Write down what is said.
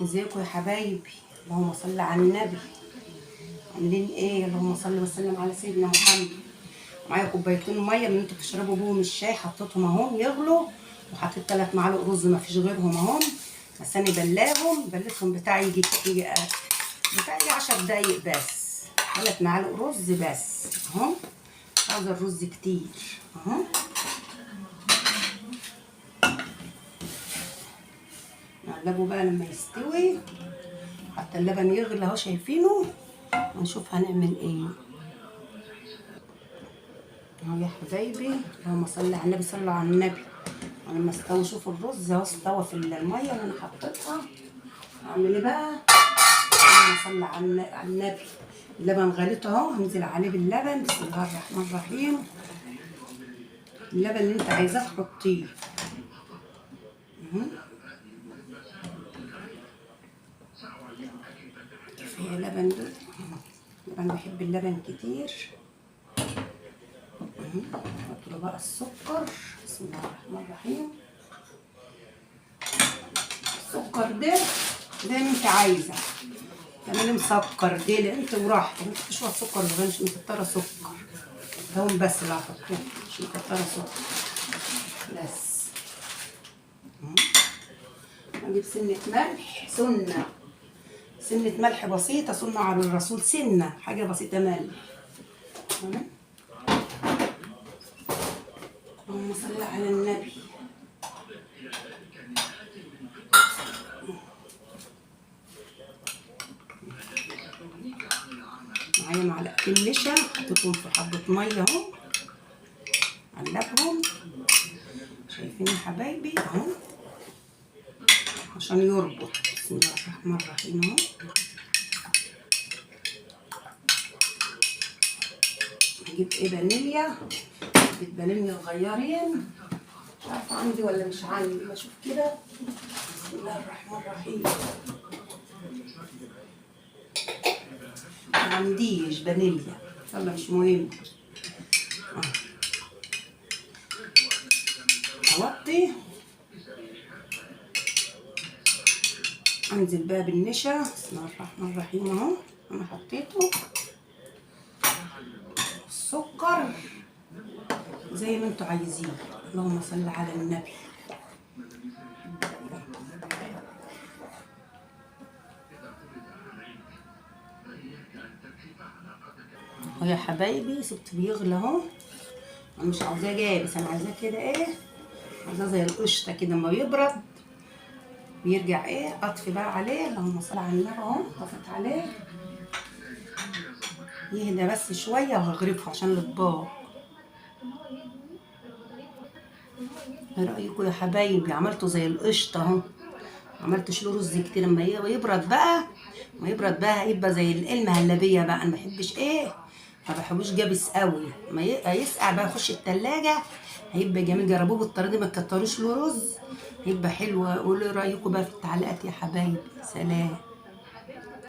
ازيكم يا حبايبي؟ اللهم صل على النبي. عاملين ايه؟ اللهم صل وسلم على سيدنا محمد. معايا كوبايتين ميه من انتوا بتشربوا بيهم الشاي، حطيتهم اهم يغلوا، وحطيت 3 معالق رز ما فيش غيرهم اهم، بس انا بلتهم بتاعي يجي 10 دقايق بس. 3 معالق رز بس اهم، عاوزه الرز كتير اهم. نقلبه بقى لما يستوي، حتى اللبن يغلي اهو، شايفينه؟ هنشوف هنعمل ايه اهو يا حبايبي. اللهم صل على النبي، صلوا على النبي. انا لما استوى، شوفوا الرز اهو استوى في الميه اللي انا حطيتها. هعمل ايه بقى؟ اللهم صل على النبي. اللبن غليت اهو، هنزل عليه باللبن. بسم الله الرحمن الرحيم. اللبن اللي انت عايزاه تحطيه كفايه لبن دول. انا بحب اللبن كتير. نحط له بقى السكر. بسم الله الرحمن الرحيم. السكر ده زي ما انت عايزه، تعملي مسكر دي انت وراحتك. انت تشرب سكر صغير، مش مكتره سكر. لون بس اللي هحطه، مش مكتره سكر بس. هنجيب سنه ملح، سنه ملح بسيطه، سنه على الرسول، سنه حاجه بسيطه ملح. اللهم صل على النبي. معايا معلقتين نشا، حطيتهم في حبة مية اهو، قلبهم. شايفين يا حبايبي اهو عشان يربط. بسم الله الرحمن الرحيم اهو. هجيب ايه؟ فانيليا. جبت فانيليا صغيرين، مش عارفة عندي ولا مش عندي، بشوف كده. بسم الله الرحمن الرحيم. ما عنديش فانيليا، يلا مش مهم. اوطي، انزل بقى بالنشا. بسم الله الرحمن الرحيم اهو، انا حطيته. السكر زي ما انتوا عايزين. اللهم صل على النبي. اهو يا حبايبي، سبت بيغلى اهو. انا مش عاوزاه جاهز، انا عايزاه كده ايه، عايزاه زي القشطه كده. اما يبرد بيرجع ايه، اطفي بقى عليه. اللهم صل على النبي اهو، طفت عليه يهدى بس شويه، وهغرفه عشان الاطباق. ايه رايكم يا حبايبي؟ عملته زي القشطه اهو، عملتش له رز كتير. اما يبرد بقى، ما يبرد بقى هيبقى زي المهلبيه بقى. انا ما بحبش ايه، ما بحبوش جابس قوي. ما يسقع بقى، يخش التلاجة، هيبقى جميل. جربوه بالطريقه دي، ما تكتروش له رز، هيبقى حلو. قولوا رايكم بقى في التعليقات يا حبايبي. سلام.